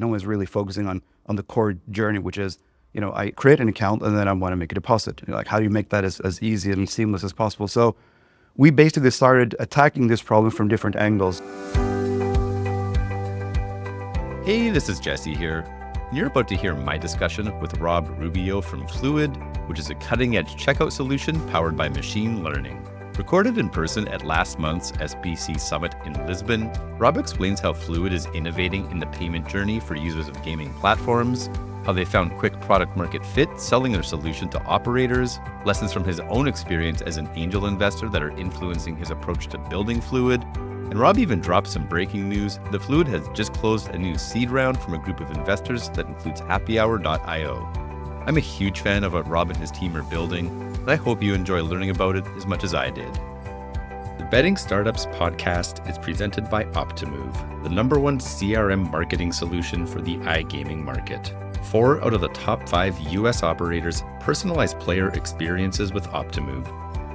No one's really focusing on the core journey, which is, I create an account and then I want to make a deposit. Like, how do you make that as easy and seamless as possible? So we basically started attacking this problem from different angles. Hey, this is Jesse here. You're about to hear my discussion with Rob Rubio from Fluid, which is a cutting-edge checkout solution powered by machine learning. Recorded in person at last month's SBC Summit in Lisbon, Rob explains how Fluid is innovating in the payment journey for users of gaming platforms, how they found quick product market fit selling their solution to operators, lessons from his own experience as an angel investor that are influencing his approach to building Fluid, and Rob even dropped some breaking news that Fluid has just closed a new seed round from a group of investors that includes happyhour.io. I'm a huge fan of what Rob and his team are building, and I hope you enjoy learning about it as much as I did. The Betting Startups podcast is presented by Optimove, the #1 CRM marketing solution for the iGaming market. 4 out of the top 5 US operators personalize player experiences with Optimove.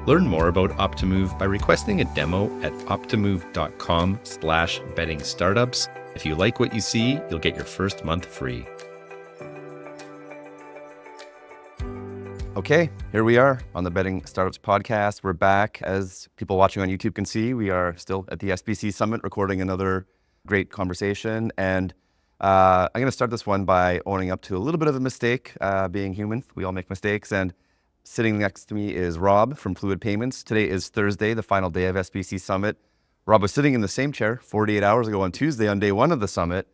Learn more about Optimove by requesting a demo at optimove.com/bettingstartups. If you like what you see, you'll get your first month free. Okay, here we are on the Betting Startups podcast. We're back. As people watching on YouTube can see, we are still at the SBC Summit recording another great conversation. And I'm going to start this one by owning up to a little bit of a mistake, being human. We all make mistakes. And sitting next to me is Rob from Fluid Payments. Today is Thursday, the final day of SBC Summit. Rob was sitting in the same chair 48 hours ago on Tuesday, on day one of the summit.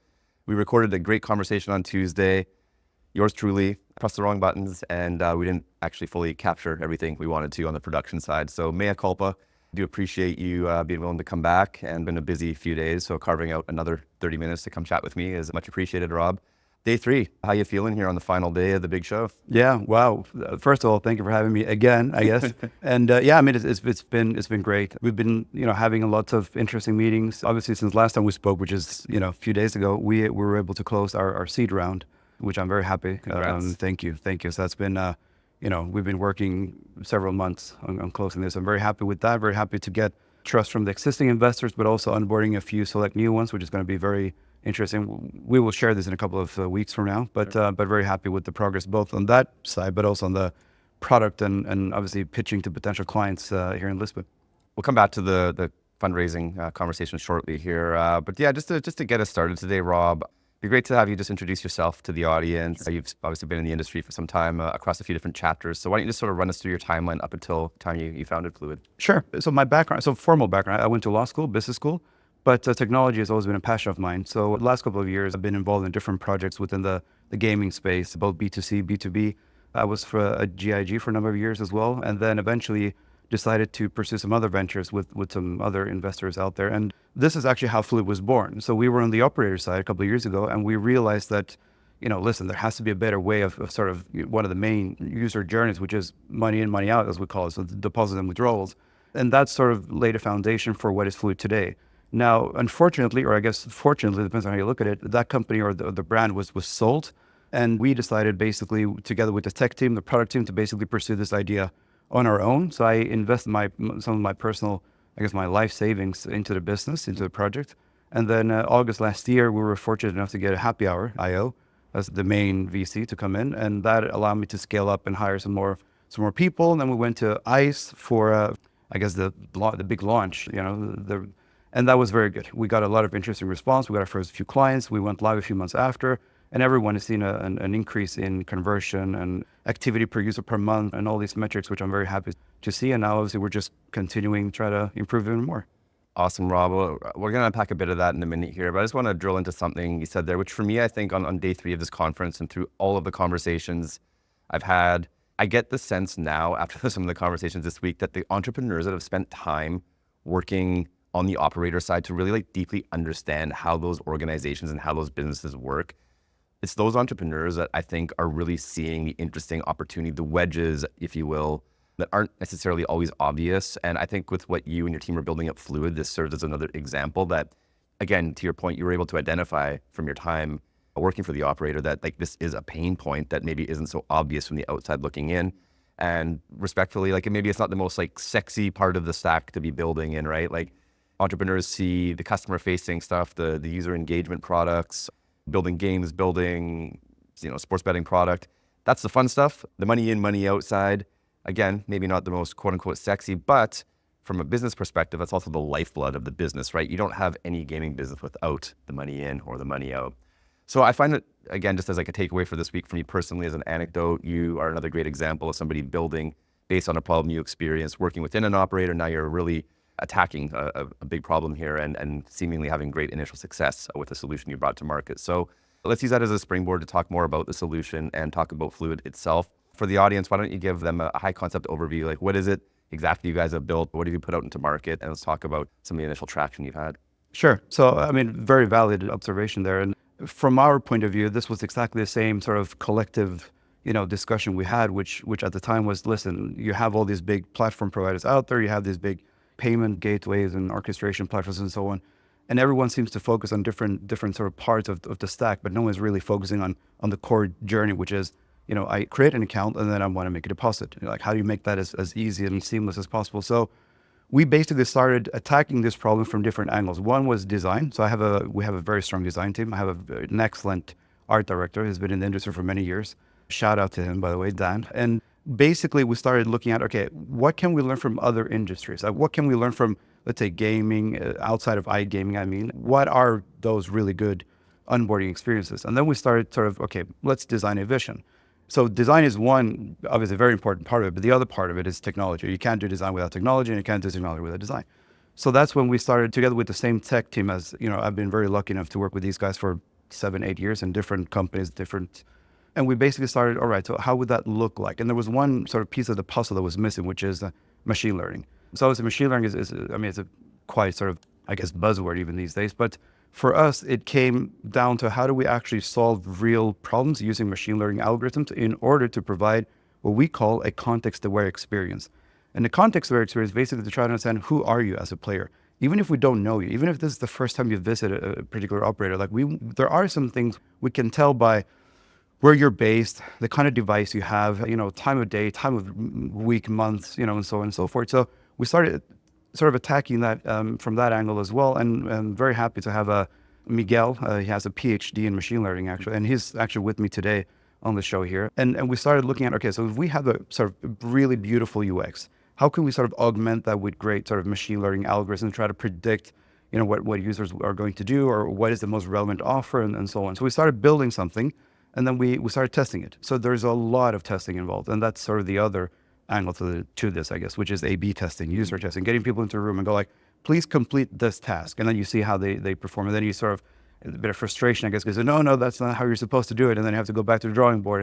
We recorded a great conversation on Tuesday. Yours truly pressed the wrong buttons, and we didn't actually fully capture everything we wanted to on the production side. So mea culpa. I do appreciate you being willing to come back, and been a busy few days. So carving out another 30 minutes to come chat with me is much appreciated, Rob. Day 3, how you feeling here on the final day of the big show? Yeah, wow. First of all, thank you for having me again, I guess. And yeah, I mean, it's been great. We've been, having lots of interesting meetings. Obviously, since last time we spoke, which is, a few days ago, we were able to close our seed round, which I'm very happy. Thank you. So that's been, we've been working several months on closing this. I'm very happy with that. Very happy to get trust from the existing investors, but also onboarding a few select new ones, which is going to be very interesting. We will share this in a couple of weeks from now, but very happy with the progress, both on that side, but also on the product and obviously pitching to potential clients here in Lisbon. We'll come back to the fundraising conversation shortly here. But yeah, just to get us started today, Rob, it'd be great to have you just introduce yourself to the audience. You've obviously been in the industry for some time across a few different chapters. So why don't you just sort of run us through your timeline up until the time you founded Fluid? Sure. So my background, formal background, I went to law school, business school. But technology has always been a passion of mine. So the last couple of years, I've been involved in different projects within the gaming space, both B2C, B2B. I was for a GIG for a number of years as well, and then eventually decided to pursue some other ventures with some other investors out there. And this is actually how Fluid was born. So we were on the operator side a couple of years ago, and we realized that, listen, there has to be a better way of sort of one of the main user journeys, which is money in, money out, as we call it, so the deposit and withdrawals. And that sort of laid a foundation for what is Fluid today. Now, unfortunately, or I guess fortunately, depends on how you look at it, that company or the brand was sold. And we decided basically together with the tech team, the product team, to basically pursue this idea on our own. So I invested some of my personal, my life savings into the business, into the project. And then August last year, we were fortunate enough to get a happyhour.io as the main VC to come in. And that allowed me to scale up and hire some more people. And then we went to ICE for, the big launch, and that was very good. We got a lot of interesting response. We got our first few clients. We went live a few months after, and everyone has seen an increase in conversion and activity per user per month and all these metrics, which I'm very happy to see. And now obviously we're just continuing to try to improve even more. Awesome, Rob. Well, we're going to unpack a bit of that in a minute here, but I just want to drill into something you said there, which for me, I think on day 3 of this conference and through all of the conversations I've had, I get the sense now after some of the conversations this week that the entrepreneurs that have spent time working on the operator side to really deeply understand how those organizations and how those businesses work, it's those entrepreneurs that I think are really seeing the interesting opportunity, the wedges, if you will, that aren't necessarily always obvious. And I think with what you and your team are building up Fluid, this serves as another example that, again, to your point, you were able to identify from your time working for the operator that this is a pain point that maybe isn't so obvious from the outside looking in. And respectfully, maybe it's not the most sexy part of the stack to be building in, right? Entrepreneurs see the customer facing stuff, the user engagement products, building games, building, sports betting product. That's the fun stuff. The money in, money out side, again, maybe not the most quote unquote sexy, but from a business perspective, that's also the lifeblood of the business, right? You don't have any gaming business without the money in or the money out. So I find that, again, just as like a takeaway for this week for me personally, as an anecdote, you are another great example of somebody building based on a problem you experienced, working within an operator. Now you're really attacking a big problem here and seemingly having great initial success with the solution you brought to market. So let's use that as a springboard to talk more about the solution and talk about Fluid itself. For the audience, why don't you give them a high concept overview? Like, what is it exactly you guys have built? What have you put out into market? And let's talk about some of the initial traction you've had. Sure. So, I mean, very valid observation there. And from our point of view, this was exactly the same sort of collective, discussion we had, which at the time was, listen, you have all these big platform providers out there, you have these big payment gateways and orchestration platforms and so on. And everyone seems to focus on different sort of parts of the stack, but no one's really focusing on the core journey, which is, I create an account and then I want to make a deposit. Like, how do you make that as easy and seamless as possible? So we basically started attacking this problem from different angles. One was design. So we have a very strong design team. I have an excellent art director who's been in the industry for many years. Shout out to him, by the way, Dan. And basically we started looking at, okay, what can we learn from other industries? Like, what can we learn from, let's say, gaming, outside of iGaming, I mean? What are those really good onboarding experiences? And then we started sort of, okay, let's design a vision. So design is one, obviously, very important part of it, but the other part of it is technology. You can't do design without technology, and you can't do technology without design. So that's when we started together with the same tech team. As I've been very lucky enough to work with these guys for 7-8 years in different companies, and we basically started, all right, so how would that look like? And there was one sort of piece of the puzzle that was missing, which is machine learning. So obviously machine learning is it's a quite sort of, I guess, buzzword even these days, but for us, it came down to how do we actually solve real problems using machine learning algorithms in order to provide what we call a context-aware experience. And the context-aware experience basically to try to understand who are you as a player. Even if we don't know you, even if this is the first time you visit a particular operator, like there are some things we can tell by where you're based, the kind of device you have, time of day, time of week, months, and so on and so forth. So we started sort of attacking that from that angle as well. And I'm very happy to have Miguel. He has a PhD in machine learning, actually, and he's actually with me today on the show here. And we started looking at, okay, so if we have a sort of really beautiful UX, how can we sort of augment that with great sort of machine learning algorithms, try to predict, what users are going to do or what is the most relevant offer and so on. So we started building something, and then we started testing it. So there's a lot of testing involved, and that's sort of the other angle to this, I guess, which is A/B testing, user testing, getting people into a room and go like, please complete this task. And then you see how they perform. And then you sort of, a bit of frustration, I guess, because no, that's not how you're supposed to do it. And then you have to go back to the drawing board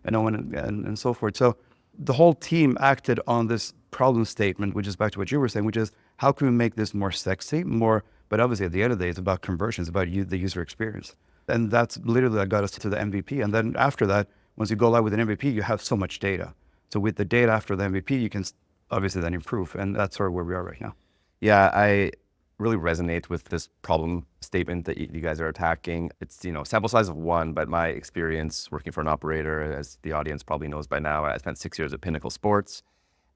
and so forth. So the whole team acted on this problem statement, which is back to what you were saying, which is how can we make this more sexy, but obviously at the end of the day, it's about conversions, about the user experience. And that's literally that got us to the MVP. And then after that, once you go live with an MVP, you have so much data. So with the data after the MVP, you can obviously then improve. And that's sort of where we are right now. Yeah, I really resonate with this problem statement that you guys are attacking. It's, sample size of one, but my experience working for an operator, as the audience probably knows by now, I spent 6 years at Pinnacle Sports.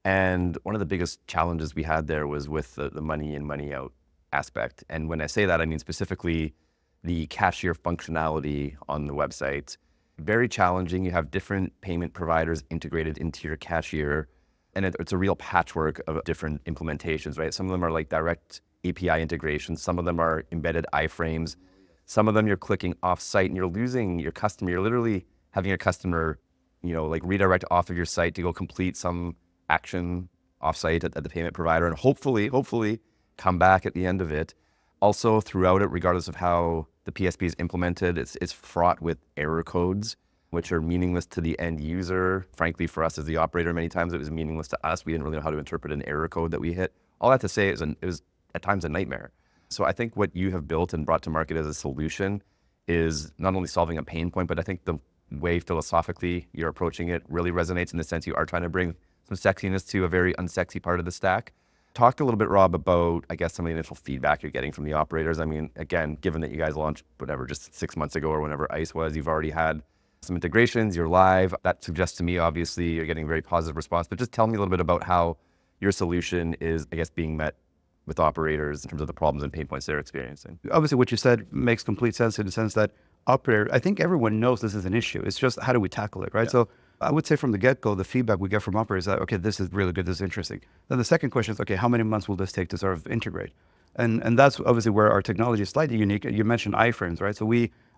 And one of the biggest challenges we had there was with the money in, money out aspect. And when I say that, I mean specifically the cashier functionality on the website. Very challenging. You have different payment providers integrated into your cashier, and it's a real patchwork of different implementations, right? Some of them are like direct API integrations. Some of them are embedded iframes. Some of them you're clicking off-site and you're losing your customer. You're literally having a customer, like redirect off of your site to go complete some action off-site at the payment provider, and hopefully come back at the end of it. Also, throughout it, regardless of how the PSP is implemented, it's fraught with error codes, which are meaningless to the end user. Frankly, for us as the operator, many times it was meaningless to us. We didn't really know how to interpret an error code that we hit. All that to say is it was at times a nightmare. So I think what you have built and brought to market as a solution is not only solving a pain point, but I think the way philosophically you're approaching it really resonates in the sense you are trying to bring some sexiness to a very unsexy part of the stack. Talk a little bit, Rob, about, I guess, some of the initial feedback you're getting from the operators. I mean, again, given that you guys launched, just 6 months ago or whenever ICE was, you've already had some integrations, you're live. That suggests to me, obviously, you're getting a very positive response. But just tell me a little bit about how your solution is, I guess, being met with operators in terms of the problems and pain points they're experiencing. Obviously, what you said makes complete sense in the sense that operator, I think everyone knows this is an issue. It's just how do we tackle it, right? Yeah. So I would say from the get-go, the feedback we get from operators is that, okay, this is really good, this is interesting. Then the second question is, okay, how many months will this take to sort of integrate? And that's obviously where our technology is slightly unique. You mentioned iframes, right? So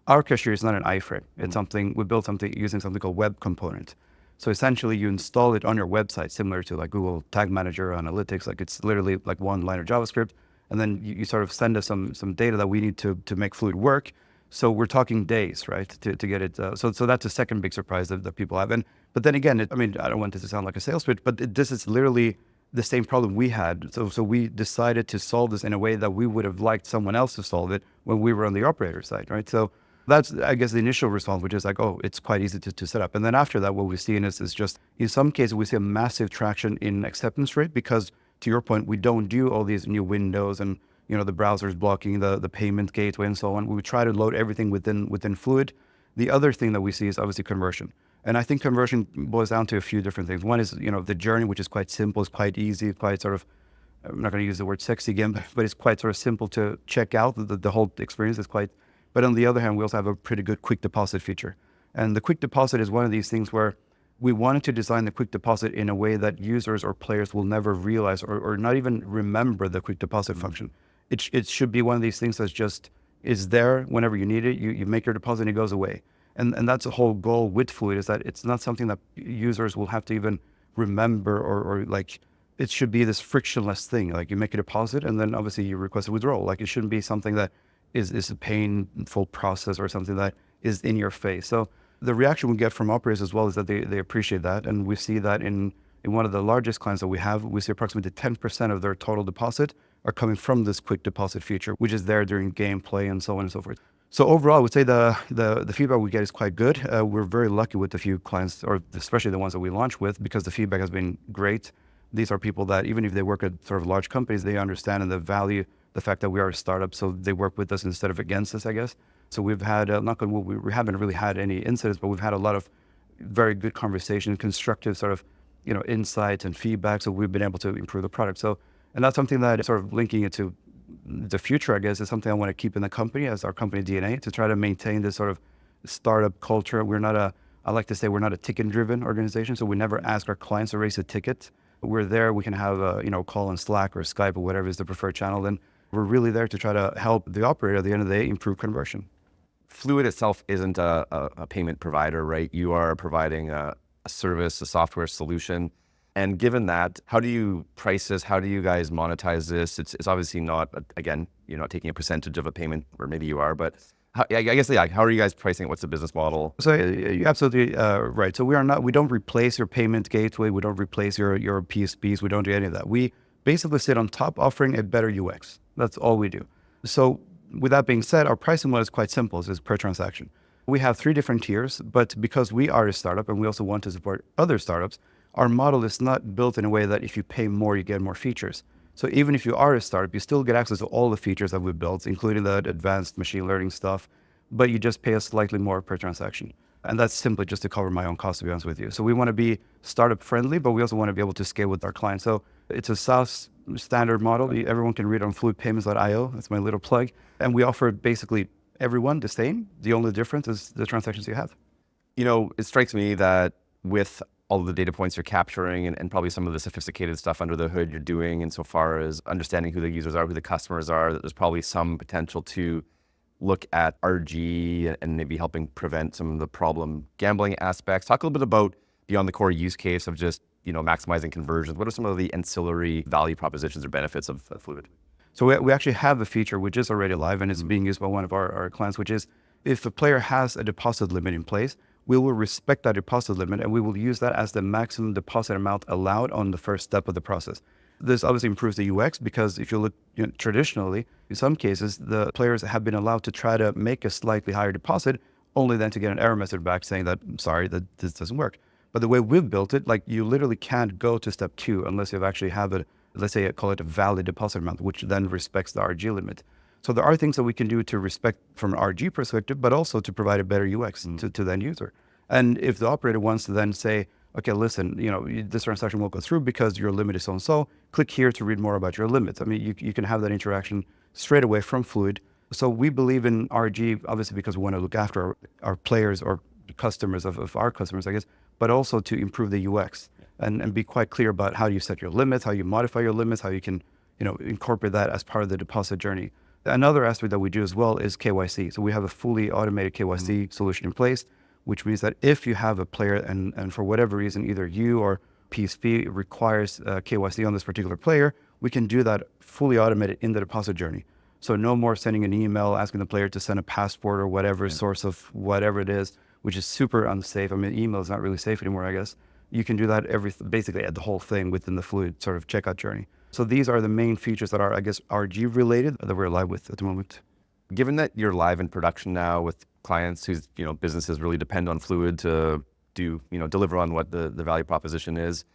our cashier is not an iframe. It's something, we built something using something called web component. So essentially you install it on your website, similar to like Google Tag Manager, Analytics, like it's literally like one line of JavaScript. And then you sort of send us some data that we need to make Fluid work. So we're talking days, right, to get it. So that's a second big surprise that people have. But then again, I mean, I don't want this to sound like a sales pitch, but this is literally the same problem we had. So we decided to solve this in a way that we would have liked someone else to solve it when we were on the operator side, right? So that's, I guess, the initial response, which is like, oh, it's quite easy to set up. And then after that, what we've seen is just, in some cases, we see a massive traction in acceptance rate because, to your point, we don't do all these new windows and, you know, the browsers blocking the payment gateway and so on. We try to load everything within Fluid. The other thing that we see is obviously conversion. And I think conversion boils down to a few different things. One is, you know, the journey, which is quite simple, it's quite easy, quite sort of, I'm not going to use the word sexy again, but it's quite sort of simple to check out. The whole experience is quite, but on the other hand, we also have a pretty good quick deposit feature. And the quick deposit is one of these things where we wanted to design the quick deposit in a way that users or players will never realize or not even remember the quick deposit function. It should be one of these things that's just is there whenever you need it. You make your deposit and it goes away. And that's the whole goal with Fluid, is that it's not something that users will have to even remember or like, it should be this frictionless thing. Like you make a deposit and then obviously you request a withdrawal. Like it shouldn't be something that is a painful process or something that is in your face. So the reaction we get from operators as well is that they appreciate that. And we see that in one of the largest clients that we have, we see approximately 10% of their total deposit are coming from this quick deposit feature, which is there during gameplay and so on and so forth. So overall, I would say the feedback we get is quite good. We're very lucky with the few clients, or especially the ones that we launch with, because the feedback has been great. These are people that even if they work at sort of large companies, they understand and the value, the fact that we are a startup, so they work with us instead of against us, I guess. So we've had, we haven't really had any incidents, but we've had a lot of very good conversation, constructive sort of, you know, insights and feedback. So we've been able to improve the product. So, and that's something that sort of linking it to the future, I guess, is something I want to keep in the company as our company DNA, to try to maintain this sort of startup culture. I like to say we're not a ticket-driven organization, so we never ask our clients to raise a ticket. We're there, we can have a, you know, call on Slack or Skype or whatever is the preferred channel. Then we're really there to try to help the operator at the end of the day improve conversion. Fluid itself isn't a payment provider, right? You are providing a service, a software solution. And given that, how do you price this? How do you guys monetize this? It's obviously not, again, you're not taking a percentage of a payment, or maybe you are, but how are you guys pricing it? What's the business model? So you're absolutely right. So we don't replace your payment gateway. We don't replace your PSPs. We don't do any of that. We basically sit on top offering a better UX. That's all we do. So with that being said, our pricing model is quite simple. It's per transaction. We have 3 different tiers, but because we are a startup and we also want to support other startups, our model is not built in a way that if you pay more, you get more features. So even if you are a startup, you still get access to all the features that we've built, including the advanced machine learning stuff, but you just pay us slightly more per transaction. And that's simply just to cover my own cost, to be honest with you. So we want to be startup friendly, but we also want to be able to scale with our clients. So it's a SaaS standard model. Everyone can read on fluidpayments.io. That's my little plug. And we offer basically everyone the same. The only difference is the transactions you have. You know, it strikes me that with all of the data points you're capturing and probably some of the sophisticated stuff under the hood you're doing insofar as understanding who the users are, who the customers are, that there's probably some potential to look at RG and maybe helping prevent some of the problem gambling aspects. Talk a little bit about beyond the core use case of just, you know, maximizing conversions. What are some of the ancillary value propositions or benefits of Fluid? So we actually have a feature which is already live and it's being used by one of our clients, which is if a player has a deposit limit in place, we will respect that deposit limit and we will use that as the maximum deposit amount allowed on the first step of the process. This obviously improves the UX because if you look, you know, traditionally, in some cases, the players have been allowed to try to make a slightly higher deposit, only then to get an error message back saying that, sorry, that this doesn't work. But the way we've built it, like you literally can't go to step 2 unless you actually have a, let's say, call it a valid deposit amount, which then respects the RG limit. So there are things that we can do to respect from an RG perspective, but also to provide a better UX to the end user. And if the operator wants to then say, okay, listen, you know, this transaction won't go through because your limit is so-and-so, click here to read more about your limits. I mean, you can have that interaction straight away from Fluid. So we believe in RG, obviously, because we want to look after our players or customers of our customers, I guess, but also to improve the UX and be quite clear about how you set your limits, how you modify your limits, how you can, incorporate that as part of the deposit journey. Another aspect that we do as well is KYC. So we have a fully automated KYC solution in place, which means that if you have a player and for whatever reason, either you or PSP requires KYC on this particular player, we can do that fully automated in the deposit journey. So no more sending an email asking the player to send a passport or whatever source of whatever it is, which is super unsafe. I mean, email is not really safe anymore, I guess. You can do that basically at the whole thing within the fluid sort of checkout journey. So these are the main features that are, I guess, RG related that we're live with at the moment. Given that you're live in production now with clients whose businesses really depend on Fluid to do deliver on what the value proposition is,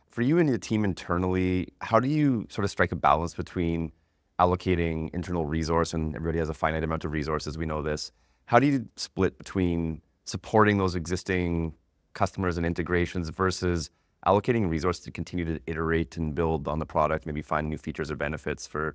for you and your team internally, how do you sort of strike a balance between allocating internal resource, and everybody has a finite amount of resources, we know this. How do you split between supporting those existing customers and integrations versus allocating resources to continue to iterate and build on the product, maybe find new features or benefits for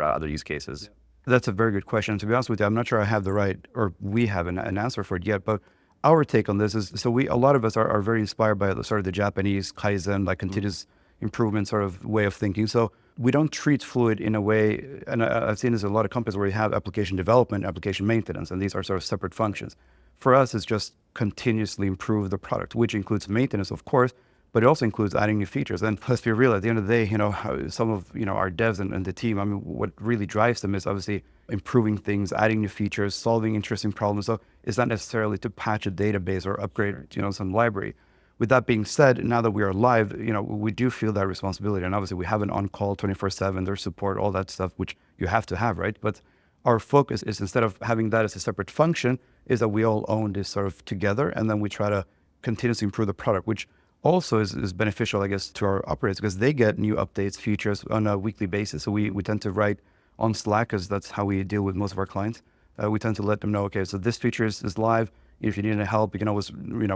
other use cases? Yeah. That's a very good question. To be honest with you, I'm not sure I have the right, or we have an answer for it yet, but our take on this is, so a lot of us are very inspired by the sort of the Japanese Kaizen, like continuous improvement sort of way of thinking. So we don't treat Fluid in a way, and I've seen this in a lot of companies where you have application development, application maintenance, and these are sort of separate functions. For us, it's just continuously improve the product, which includes maintenance, of course, but it also includes adding new features. And let's be real, at the end of the day, some of our devs and the team, I mean, what really drives them is obviously improving things, adding new features, solving interesting problems. So it's not necessarily to patch a database or upgrade, some library. With that being said, now that we are live, we do feel that responsibility. And obviously we have an on-call 24/7, there's support, all that stuff, which you have to have, right? But our focus is, instead of having that as a separate function, is that we all own this sort of together. And then we try to continuously improve the product, which also is beneficial, I guess, to our operators, because they get new updates, features on a weekly basis. So we tend to write on Slack, because that's how we deal with most of our clients. We tend to let them know, okay, so this feature is live. If you need any help, you can always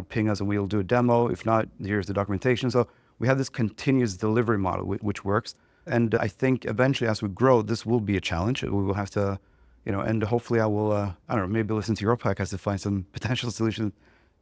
ping us and we'll do a demo. If not, here's the documentation. So we have this continuous delivery model which works. And I think eventually, as we grow, this will be a challenge. We will have to, and hopefully I will, I don't know, maybe listen to your podcast to find some potential solutions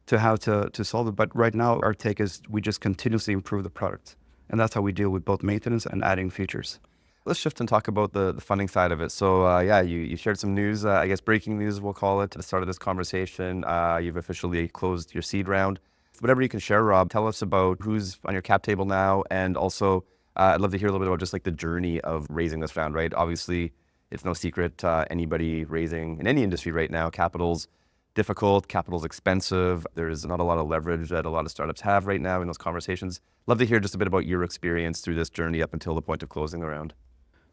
to how to solve it. But right now, our take is we just continuously improve the product. And that's how we deal with both maintenance and adding features. Let's shift and talk about the funding side of it. So you shared some news, I guess breaking news we'll call it, at the start of this conversation. You've officially closed your seed round. Whatever you can share, Rob, tell us about who's on your cap table now. And also, I'd love to hear a little bit about just like the journey of raising this round, right? Obviously, it's no secret, anybody raising in any industry right now, capital's difficult, capital's expensive. There's not a lot of leverage that a lot of startups have right now in those conversations. Love to hear just a bit about your experience through this journey up until the point of closing the round.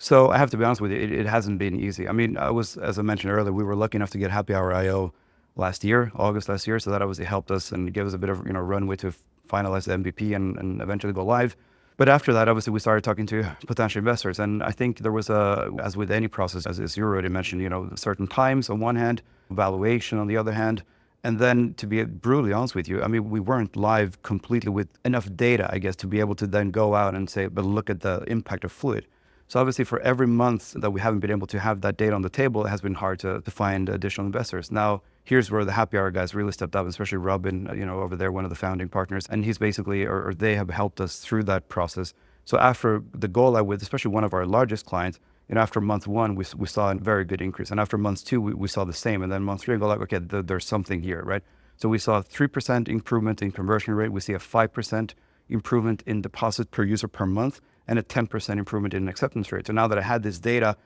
So I have to be honest with you, it hasn't been easy. I mean, as I mentioned earlier, we were lucky enough to get Happy Hour IO August last year. So that obviously helped us and gave us a bit of, runway to finalize the MVP and eventually go live. But after that, obviously, we started talking to potential investors. And I think there was as with any process, as you already mentioned, certain times on one hand, valuation on the other hand. And then, to be brutally honest with you, I mean, we weren't live completely with enough data, I guess, to be able to then go out and say, but look at the impact of Fluid. So obviously, for every month that we haven't been able to have that data on the table, it has been hard to find additional investors. Now, here's where the Happy Hour guys really stepped up, especially Robin, over there, one of the founding partners. And he's basically, or they have helped us through that process. So after the goal live with, especially one of our largest clients, after month one, we saw a very good increase. And after month two, we saw the same. And then month three, I go like, okay, there's something here, right? So we saw a 3% improvement in conversion rate. We see a 5% improvement in deposit per user per month, and a 10% improvement in acceptance rate. So now that I had this data,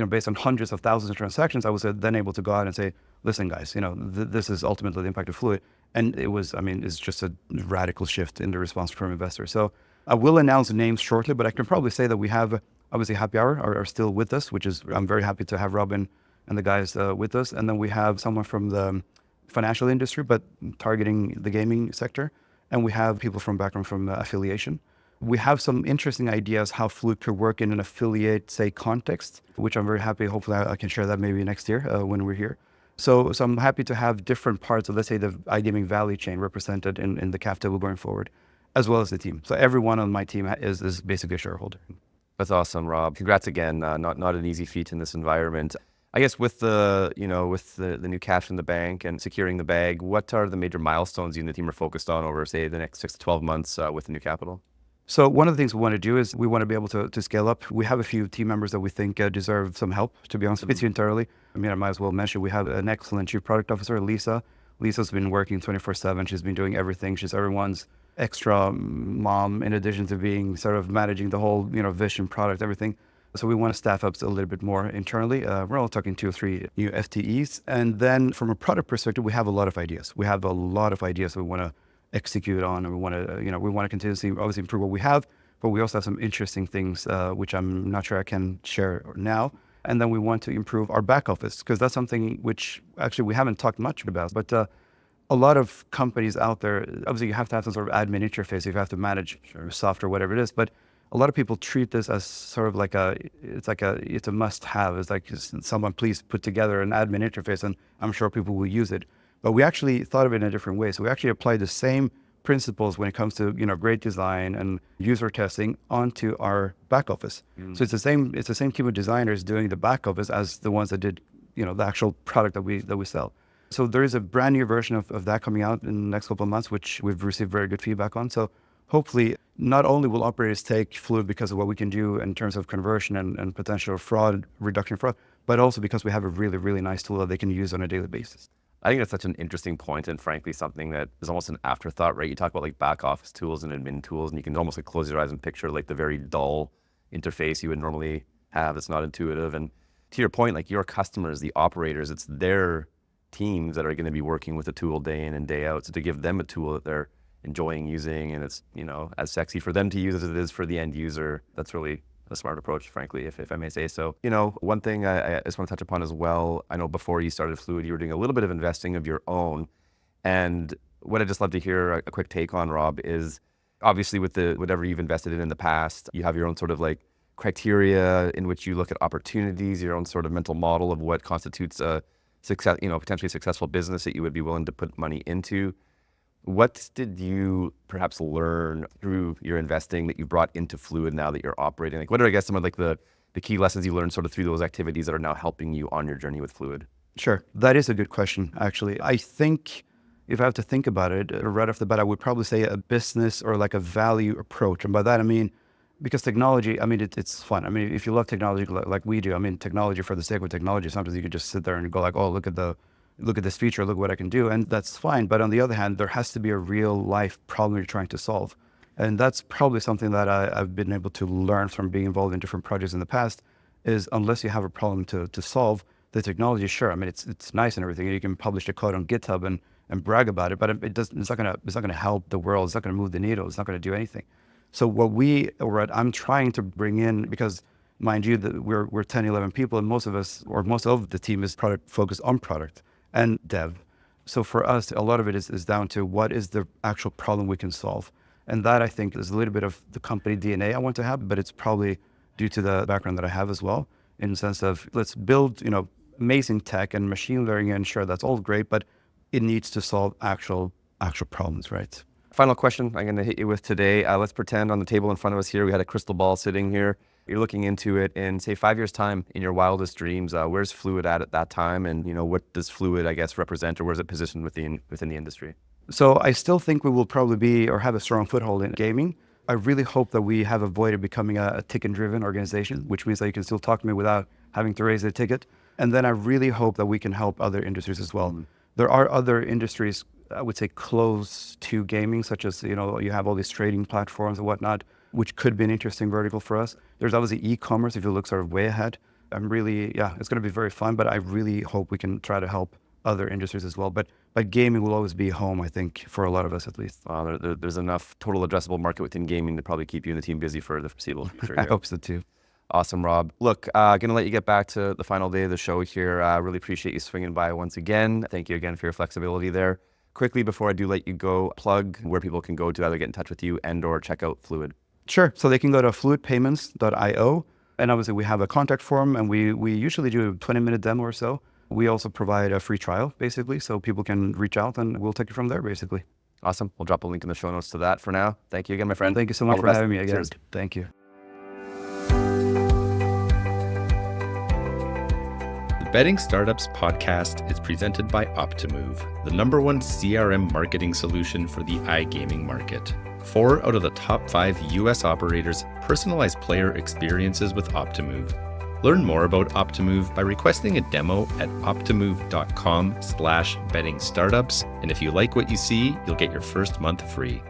based on hundreds of thousands of transactions, I was then able to go out and say, listen, guys, this is ultimately the impact of Fluid. And it's just a radical shift in the response from investors. So I will announce names shortly, but I can probably say that we have, obviously, Happy Hour are still with us, which is, I'm very happy to have Robin and the guys with us. And then we have someone from the financial industry, but targeting the gaming sector. And we have people background from affiliation. We have some interesting ideas how Fluid could work in an affiliate, say, context, which I'm very happy. Hopefully I can share that maybe next year when we're here. So I'm happy to have different parts of, let's say, the iGaming value chain represented in the cap table going forward, as well as the team. So everyone on my team is basically a shareholder. That's awesome, Rob. Congrats again. Not an easy feat in this environment. I guess with the, with the new cash in the bank and securing the bag, what are the major milestones you and the team are focused on over, say, the next 6 to 12 months with the new capital? So one of the things we want to do is we want to be able to scale up. We have a few team members that we think deserve some help, to be honest with you, entirely. I mean, I might as well mention we have an excellent chief product officer, Lisa. Lisa's been working 24/7. She's been doing everything. She's everyone's extra mom, in addition to being sort of managing the whole, vision, product, everything. So we want to staff up a little bit more internally. We're all talking 2 or 3 new FTEs. And then from a product perspective, we have a lot of ideas. We have a lot of ideas we want to execute on, and we want to continuously obviously improve what we have, but we also have some interesting things, which I'm not sure I can share now. And then we want to improve our back office, because that's something which actually we haven't talked much about, but a lot of companies out there, obviously you have to have some sort of admin interface if you have to manage software, whatever it is. But a lot of people treat this as sort of like it's a must have. It's like, someone please put together an admin interface, and I'm sure people will use it. But we actually thought of it in a different way. So we actually applied the same principles when it comes to, great design and user testing onto our back office. So it's the same team of designers doing the back office as the ones that did, the actual product that we sell. So there is a brand new version of that coming out in the next couple of months, which we've received very good feedback on. So hopefully, not only will operators take Fluid because of what we can do in terms of conversion and potential fraud, reduction of fraud, but also because we have a really, really nice tool that they can use on a daily basis. I think that's such an interesting point, and frankly, something that is almost an afterthought, right? You talk about like back office tools and admin tools, and you can almost like close your eyes and picture like the very dull interface you would normally have that's not intuitive. And to your point, like your customers, the operators, it's their teams that are going to be working with the tool day in and day out. So to give them a tool that they're enjoying using, and it's, as sexy for them to use as it is for the end user, that's really a smart approach, frankly, if I may say so. One thing I just want to touch upon as well, I know before you started Fluid, you were doing a little bit of investing of your own. And what I'd just love to hear a quick take on, Rob, is obviously with whatever you've invested in the past, you have your own sort of like criteria in which you look at opportunities, your own sort of mental model of what constitutes a success, potentially successful business that you would be willing to put money into. What did you perhaps learn through your investing that you brought into Fluid now that you're operating? Like, what are, I guess, some of like the key lessons you learned sort of through those activities that are now helping you on your journey with Fluid? Sure. That is a good question, actually. I think if I have to think about it right off the bat, I would probably say a business or like a value approach. And by that, I mean, because technology, I mean, it's fun. I mean, if you love technology like we do, I mean, technology for the sake of technology, sometimes you could just sit there and go like, oh, look at this feature, look what I can do. And that's fine. But on the other hand, there has to be a real life problem you're trying to solve. And that's probably something that I've been able to learn from being involved in different projects in the past, is unless you have a problem to solve, the technology, sure, I mean, it's nice and everything. You can publish the code on GitHub and brag about it, but it's not gonna help the world. It's not gonna move the needle. It's not gonna do anything. So what I'm trying to bring in, because mind you, that we're 10, 11 people, and most of the team is product focused on product and dev. So for us, a lot of it is down to what is the actual problem we can solve. And that, I think, is a little bit of the company DNA I want to have, but it's probably due to the background that I have as well, in the sense of let's build, amazing tech and machine learning, and sure, that's all great, but it needs to solve actual problems, right? Final question I'm going to hit you with today. Let's pretend on the table in front of us here, we had a crystal ball sitting here. You're looking into it in, say, 5 years' time, in your wildest dreams. Where's Fluid at that time? And, what does Fluid, I guess, represent, or where is it positioned within the industry? So I still think we will probably be or have a strong foothold in gaming. I really hope that we have avoided becoming a ticket-driven organization, which means that you can still talk to me without having to raise a ticket. And then I really hope that we can help other industries as well. There are other industries, I would say, close to gaming, such as, you have all these trading platforms and whatnot, which could be an interesting vertical for us. There's obviously e-commerce, if you look sort of way ahead. It's going to be very fun, but I really hope we can try to help other industries as well. But gaming will always be home, I think, for a lot of us at least. There's enough total addressable market within gaming to probably keep you and the team busy for the foreseeable future. I hope so too. Awesome, Rob. Look, going to let you get back to the final day of the show here. Really appreciate you swinging by once again. Thank you again for your flexibility there. Quickly, before I do let you go, plug where people can go to either get in touch with you and or check out Fluid. Sure. So they can go to fluidpayments.io. And obviously we have a contact form, and we usually do a 20-minute demo or so. We also provide a free trial, basically, so people can reach out and we'll take it from there, basically. Awesome. We'll drop a link in the show notes to that for now. Thank you again, my friend. Thank you so much for having me again. Cheers. Thank you. Betting Startups podcast is presented by Optimove, the #1 CRM marketing solution for the iGaming market. 4 out of the top 5 US operators personalize player experiences with Optimove. Learn more about Optimove by requesting a demo at optimove.com/bettingstartups. And if you like what you see, you'll get your first month free.